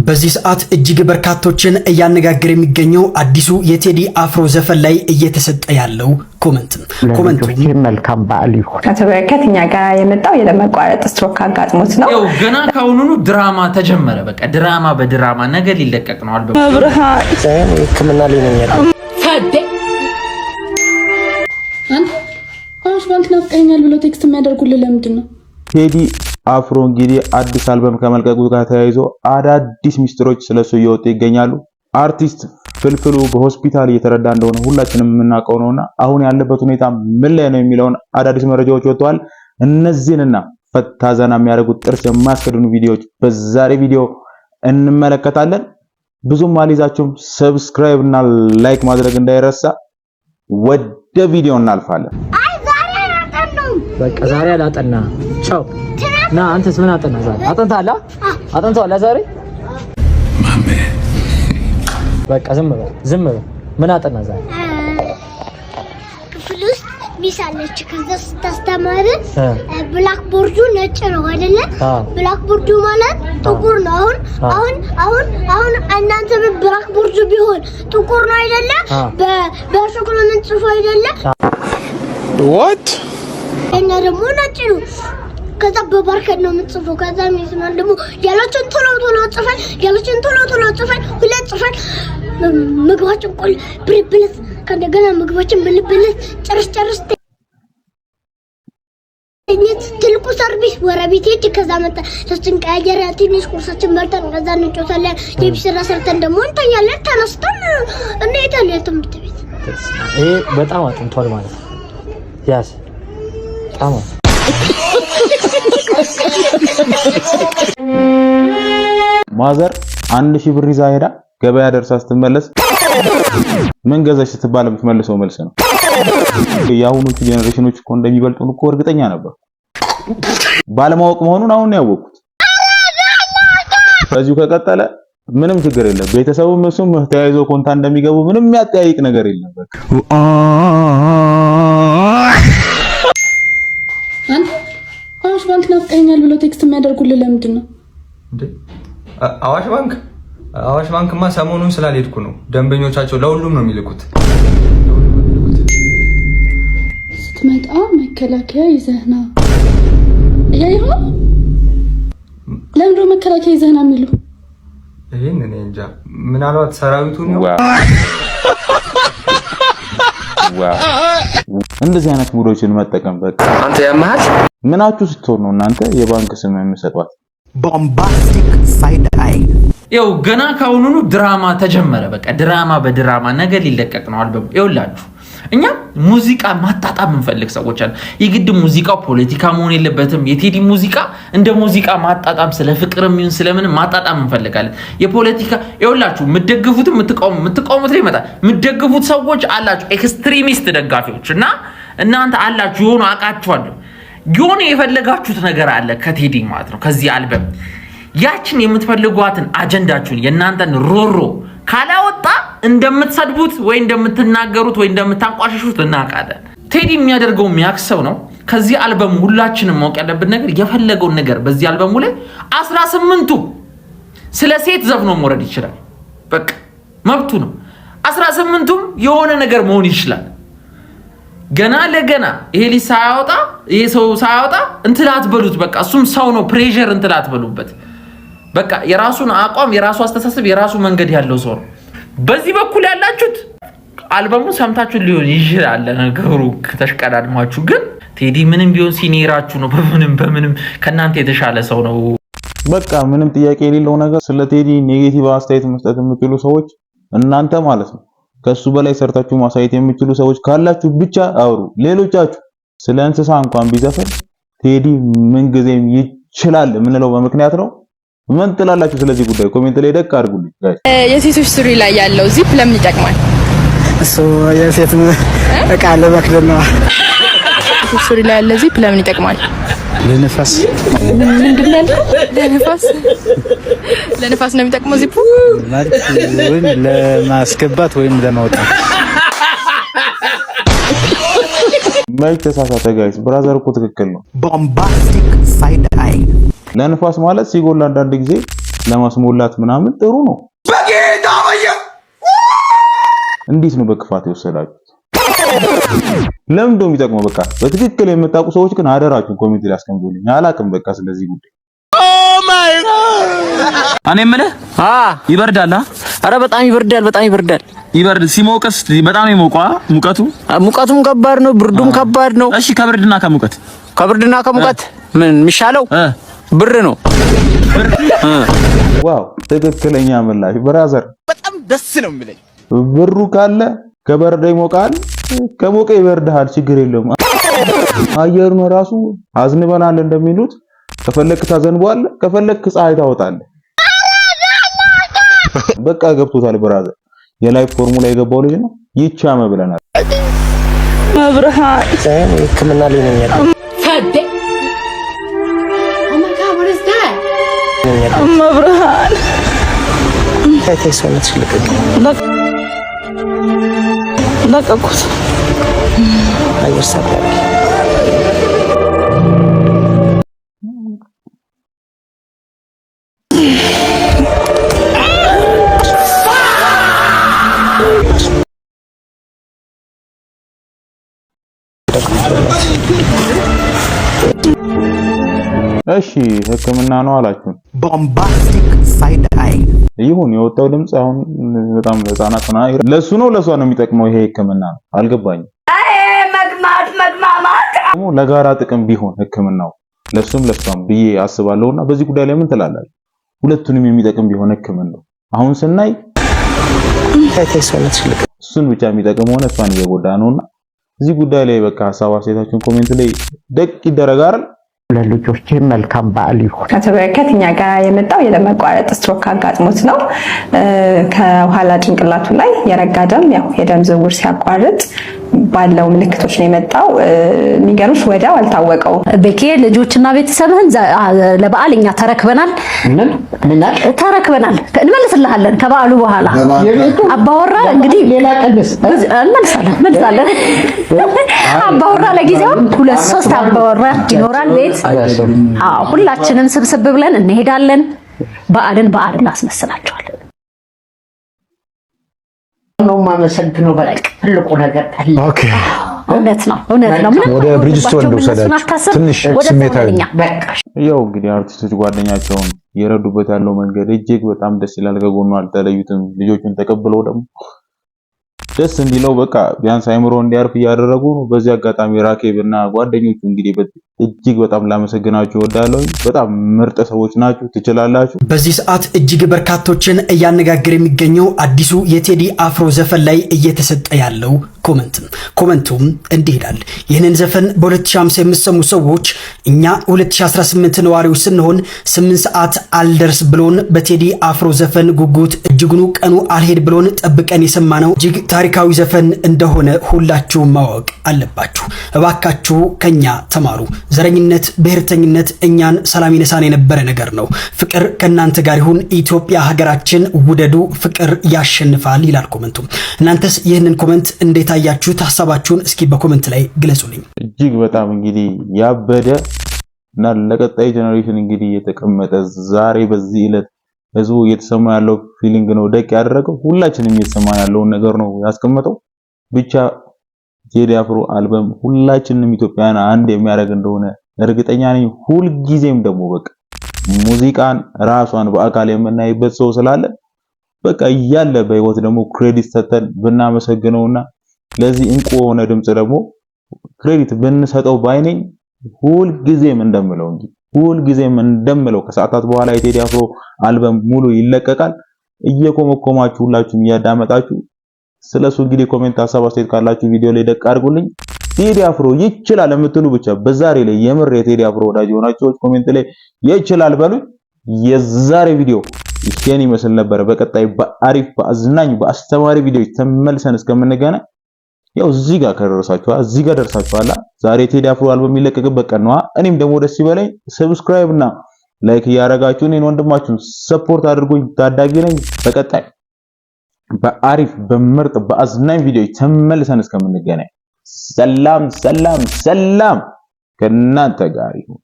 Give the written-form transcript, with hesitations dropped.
በዚህ ሰዓት እጅግ በርካቶችን እያነጋገረ የሚገኘው አዲሱ የቴዲ አፍሮ ዘፈን ላይ እየተሰጠ ያለው ኮሜንቱ መልካም በዓል ይሁን። ከተበረከት እኛ ጋር የመጣው የለመቋረጥ ስትሮክ አጋጥሞት ነው። ያው ገና ካሁኑኑ ድራማ ተጀመረ። በቃ ድራማ በድራማ ነገር ሊለቀቅ ነው። አልበም ብርሃን ህክምና ላይ ነው ያለው። አዋሽ ባንክ ናፍቀኛል ብሎ ቴክስት የሚያደርጉልህ ለምንድን ነው? ቴዲ አፍሮ እንግዲህ አዲስ አልበም ከመልቀቁ ጋር ተያይዞ አዳዲስ ሚስጥሮች ስለሱ እየወጡ ይገኛሉ። አርቲስት ፍልፍሉ በሆስፒታል እየተረዳ እንደሆነ ሁላችንም የምናውቀው ነውና አሁን ያለበት ሁኔታ ምን ላይ ነው የሚለውን አዳዲስ መረጃዎች ወጥተዋል። እነዚህንና ፈታዘና የሚያደርጉት ጥርስ የማያስከድኑ ቪዲዮዎች በዛሬ ቪዲዮ እንመለከታለን። ብዙም አልይዛችሁም፣ ሰብስክራይብ እና ላይክ ማድረግ እንዳይረሳ። ወደ ቪዲዮ እናልፋለን። በቃ ዛሬ አላጠና ቻው ና አንተስ ምን አጠና? ዛሬ አጠንታላ አጠንታላ ዛሬ ማሜ በቃ ዝም በል ምን አጠና ዛሬ? ክፍል ውስጥ ሚስ አለች። ከዛ ስታስተማር ብላክ ቦርዱ ነጭ ነው አይደለ? ብላክ ቦርዱ ማለት ጥቁር ነው። አሁን እናንተ ብላክ ቦርዱ ቢሆን ጥቁር ነው አይደለ? በሽኩል ምን ጽፎ አይደለ? what እኛ ደግሞ ነጭ ነው። ከዛ በባርከት ነው የምትጽፈው። ከዛ ሚስማን ደግሞ ያለችን ቶሎ ጽፈን ሁለት ጽፈን ምግባችን ቆል ብልብልት ከእንደገና ምግባችን ብልብልት ጨርስ ትልቁ ሰርቪስ ወረቤት ሄድ። ከዛ መጣ ሶስትን ቀያየር ትንሽ ቁርሳችን በልተን ከዛ እንጮታለን። የቤት ስራ ሰርተን ደግሞ እንተኛለን። ተነስተን እንሄዳለን ትምህርት ቤት። ይሄ በጣም አጥንቷል ማለት ነው። ያስ ታማ ማዘር 1000 ብር ይዛ ሄዳ ገበያ ደርሳ ስትመለስ ምን ገዛሽ ስትባል የምትመልሰው መልስ ነው። የአሁኖቹ ጄነሬሽኖች እኮ እንደሚበልጡን እኮ እርግጠኛ ነበር። ባለማወቅ መሆኑን አሁን ነው ያወቁት። በዚሁ ከቀጠለ ምንም ችግር የለም። ቤተሰቡም እሱም ተያይዘው ኮንታ እንደሚገቡ ምንም የሚያጠያይቅ ነገር የለም። በቃ አዋሽ ባንክ ናፍቀኛል ብሎ ቴክስት የሚያደርጉልህ ለምንድን ነው? አዋሽ ባንክማ ሰሞኑን ስላልሄድኩ ነው። ደንበኞቻቸው ለሁሉም ነው የሚልኩት። ስትመጣ መከላከያ ይዘህና ያይሆ ለምንድነው መከላከያ ይዘህና የሚሉ? ይሄን እኔ እንጃ፣ ምናልባት ሰራዊቱ ነው። እንደዚህ አይነት ሙዶችን መጠቀም በቃ አንተ ያማሃል። ምናችሁ ስትሆን ነው እናንተ የባንክ ስም የምትሰጧት? ቦምባስቲክ ሳይድ አይ ያው ገና ካሁኑኑ ድራማ ተጀመረ። በቃ ድራማ በድራማ ነገር ሊለቀቅ ነው አልበም። ይኸውላችሁ እኛ ሙዚቃ ማጣጣም እንፈልግ ሰዎች አለ። የግድ ሙዚቃው ፖለቲካ መሆን የለበትም። የቴዲ ሙዚቃ እንደ ሙዚቃ ማጣጣም፣ ስለ ፍቅርም ይሁን ስለምን ማጣጣም እንፈልጋለን። የፖለቲካ ይኸውላችሁ የምትደግፉት የምትቃወሙት ላይ ይመጣል። የምትደግፉት ሰዎች አላችሁ፣ ኤክስትሪሚስት ደጋፊዎች እና እናንተ አላችሁ። የሆነ አቃችኋለሁ የሆነ የፈለጋችሁት ነገር አለ ከቴዲ ማለት ነው። ከዚህ አልበም ያችን የምትፈልጓትን አጀንዳችሁን የእናንተን ሮሮ ካላወጣ እንደምትሰድቡት ወይ እንደምትናገሩት ወይ እንደምታንቋሽሹት እናውቃለን። ቴዲ የሚያደርገው የሚያክሰው ነው። ከዚህ አልበም ሁላችንም ማወቅ ያለብን ነገር የፈለገውን ነገር በዚህ አልበሙ ላይ 18ቱ ስለ ሴት ዘፍኖ መውረድ ይችላል። በቃ መብቱ ነው። 18ቱም የሆነ ነገር መሆን ይችላል። ገና ለገና ይሄ ልጅ ሳያወጣ ይሄ ሰው ሳያወጣ እንትላት በሉት። በቃ እሱም ሰው ነው። ፕሬሸር እንትላት በሉበት። በቃ የራሱን አቋም፣ የራሱ አስተሳሰብ፣ የራሱ መንገድ ያለው ሰው ነው። በዚህ በኩል ያላችሁት አልበሙ ሰምታችሁ ሊሆን ይችላል ነገሩ ተሽቀዳድማችሁ፣ ግን ቴዲ ምንም ቢሆን ሲኒራችሁ ነው። በምንም ከናንተ የተሻለ ሰው ነው። በቃ ምንም ጥያቄ የሌለው ነገር። ስለ ቴዲ ኔጌቲቭ አስተያየት መስጠት የምትሉ ሰዎች እናንተ ማለት ነው። ከሱ በላይ ሰርታችሁ ማሳየት የምትችሉ ሰዎች ካላችሁ ብቻ አውሩ። ሌሎቻችሁ ስለ እንስሳ እንኳን ቢዘፈን ቴዲ ምን ጊዜም ይችላል የምንለው በምክንያት ነው። ምን ትላላችሁ ስለዚህ ጉዳይ? ኮሜንት ላይ ደቅ አድርጉልኝ ጋይስ። የሴቶች ሱሪ ላይ ያለው ዚፕ ለምን ይጠቅማል? እሱ የሴት እቃ ለመክደን ነው። የሴቶች ሱሪ ላይ ያለ ዚፕ ለምን ይጠቅማል? ለነፋስ። ምንድን ነው? ለነፋስ ነው የሚጠቅመው ዚፑ ማለት ወይም ለማስገባት ወይም ለማውጣት። ማይክ ተሳሳተ ጋይስ። ብራዘር እኮ ትክክል ነው። ቦምባስቲክ ሳይድ አይ ለንፋስ ማለት ሲጎል አንዳንድ ጊዜ ለማስሞላት ምናምን ጥሩ ነው። በጌታ ወየ እንዴት ነው በክፋት የወሰዳችሁት? ለምን እንደው የሚጠቅመው በቃ በትክክል የምታውቁ ሰዎች ግን አደራችሁን ኮሜንት ላይ አስቀምጡልኝ። አላቅም በቃ ስለዚህ ጉዳይ። እኔ የምልህ ይበርዳል? አረ በጣም ይበርዳል፣ በጣም ይበርዳል። ይበርድ ሲሞቅስ በጣም ይሞቀዋ። ሙቀቱም ከባድ ነው፣ ብርዱም ከባድ ነው። እሺ ከብርድና ከሙቀት ምን የሚሻለው? ብር ነው። ዋው ትክክለኛ ምላሽ ብራዘር። በጣም ደስ ነው የሚለኝ። ብሩ ካለ ከበረደ ይሞቃል፣ ከሞቀ ይበርዳል። ችግር የለውም። አየሩን ራሱ አዝንበናል እንደሚሉት ከፈለክ ታዘንበዋለህ፣ ከፈለክ ፀሐይ ታወጣለህ። በቃ ገብቶታል ብራዘር። የላይፍ ፎርሙላ የገባው ልጅ ነው። ይቻመ ብለናል። መብርሃን ሕክምና ላይ ነኝ ያለው መብርሃን ታይተሰነት ለቀቁት አየር ሰላም እሺ ሕክምና ነው አላችሁ። ቦምባስቲክ ሳይድ አይ ይሁን የወጣው ድምጽ አሁን በጣም ለህፃናትና ለሱ ነው ለሷ ነው የሚጠቅመው ይሄ ሕክምና ነው። አልገባኝም። መግማማት ደግሞ ለጋራ ጥቅም ቢሆን ሕክምናው ለሱም ለሷም ብዬ አስባለሁና በዚህ ጉዳይ ላይ ምን ትላላችሁ? ሁለቱንም የሚጠቅም ቢሆን ሕክምናው አሁን ስናይ እሱን ብቻ የሚጠቅም ሆነ እሷን እየጎዳ ነውና እዚህ ጉዳይ ላይ በቃ ሐሳብ አስተያየታችሁን ኮሜንት ላይ ደቅ ይደረጋል። ለልጆቼ መልካም በዓል ይሁን። አቶ በረከት እኛ ጋር የመጣው የደም መቋረጥ ስትሮክ አጋጥሞት ነው። ከኋላ ጭንቅላቱ ላይ የረጋ ደም ያው የደም ዝውውር ሲያቋርጥ ባለው ምልክቶች ነው የመጣው። የሚገርምሽ ወዲያው አልታወቀው። በኬ ልጆችና ቤተሰብህን ለበዓል እኛ ተረክበናል እንመልስልሃለን። ከበዓሉ በኋላ አባወራ እንግዲህ ሌላ ቀንስ እንመልሳለን። አባወራ ለጊዜው 2-3 አባወራ ይኖራል ቤት። ሁላችንም ስብስብ ብለን እንሄዳለን። በዓልን እናስመስላቸዋለን። ነው ማመሰግነው። በቃ ትልቁ ነገር ኦኬ እውነት ነው። ወደ ብሪጅስቶን ወሰዳችሁ ትንሽ ስሜታዊ ያው እንግዲህ አርቲስቶች ጓደኛቸውን የረዱበት ያለው መንገድ እጅግ በጣም ደስ ይላል። ከጎኑ አልተለዩትም። ልጆቹን ተቀብለው ደግሞ ደስ እንዲለው በቃ ቢያንስ አይምሮ እንዲያርፍ እያደረጉ ነው። በዚህ አጋጣሚ ራኬብና ጓደኞቹ እንግዲህ እጅግ በጣም ላመሰግናችሁ እወዳለሁ። በጣም ምርጥ ሰዎች ናችሁ፣ ትችላላችሁ። በዚህ ሰዓት እጅግ በርካቶችን እያነጋገረ የሚገኘው አዲሱ የቴዲ አፍሮ ዘፈን ላይ እየተሰጠ ያለው ኮመንቱም እንዲህ ይላል። ይህንን ዘፈን በ2050 የምትሰሙ ሰዎች እኛ 2018 ነዋሪዎች ስንሆን 8 ሰዓት አልደርስ ብሎን በቴዲ አፍሮ ዘፈን ጉጉት እጅጉኑ ቀኑ አልሄድ ብሎን ጠብቀን የሰማነው እጅግ ታሪካዊ ዘፈን እንደሆነ ሁላችሁም ማወቅ አለባችሁ። እባካችሁ ከኛ ተማሩ። ዘረኝነት፣ ብሔርተኝነት እኛን ሰላም ይነሳን የነበረ ነገር ነው። ፍቅር ከእናንተ ጋር ይሁን። ኢትዮጵያ ሀገራችን ውደዱ፣ ፍቅር ያሸንፋል ይላል ኮመንቱ። እናንተስ ይህንን ኮመንት እንዴት አያችሁት? ሐሳባችሁን እስኪ በኮመንት ላይ ግለጹልኝ። እጅግ በጣም እንግዲህ ያበደ እና ለቀጣይ ጄኔሬሽን እንግዲህ የተቀመጠ ዛሬ በዚህ ዕለት ህዝቡ እየተሰማ ያለው ፊሊንግ ነው ደቅ ያደረገው። ሁላችንም እየተሰማ ያለውን ነገር ነው ያስቀመጠው። ብቻ ቴዲ አፍሮ አልበም ሁላችንም ኢትዮጵያውያን አንድ የሚያደርግ እንደሆነ እርግጠኛ ነኝ። ሁልጊዜም ደግሞ በቃ ሙዚቃን ራሷን በአካል የምናይበት ሰው ስላለ በቃ እያለ በህይወት ደግሞ ክሬዲት ሰጥተን ብናመሰግነውና ለዚህ እንቁ የሆነ ድምጽ ደግሞ ክሬዲት ብንሰጠው ባይነኝ። ሁልጊዜም እንደምለው ከሰዓታት በኋላ የቴዲ አፍሮ አልበም ሙሉ ይለቀቃል። እየኮመኮማችሁ ሁላችሁም እያዳመጣችሁ ስለሱ እንግዲህ ኮሜንት ሐሳብ አስተያየት ካላችሁ ቪዲዮ ላይ ደቅ አድርጉልኝ። ቴዲ አፍሮ ይችላል የምትሉ ብቻ በዛሬ ላይ የምር የቴዲ አፍሮ ወዳጅ ሆናችሁ ኮሜንት ላይ ይችላል በሉ። የዛሬ ቪዲዮ ይሄን ይመስል ነበር። በቀጣይ በአሪፍ በአዝናኝ በአስተማሪ ቪዲዮ ተመልሰን እስከምንገናኝ ያው እዚህ ጋር ደርሳችኋል። ዛሬ ቴዲ አፍሮ አልበም የሚለቀቅበት ቀን ነው። እኔም ደግሞ ደስ ይበለኝ። ሰብስክራይብ እና ላይክ እያደረጋችሁ እኔን ወንድማችሁን ሰፖርት አድርጉኝ። ታዳጊ ነኝ። በቀጣይ በአሪፍ በምርጥ በአዝናኝ ቪዲዮ ተመልሰን እስከምንገናኝ ሰላም ከእናንተ ጋር ይሁን።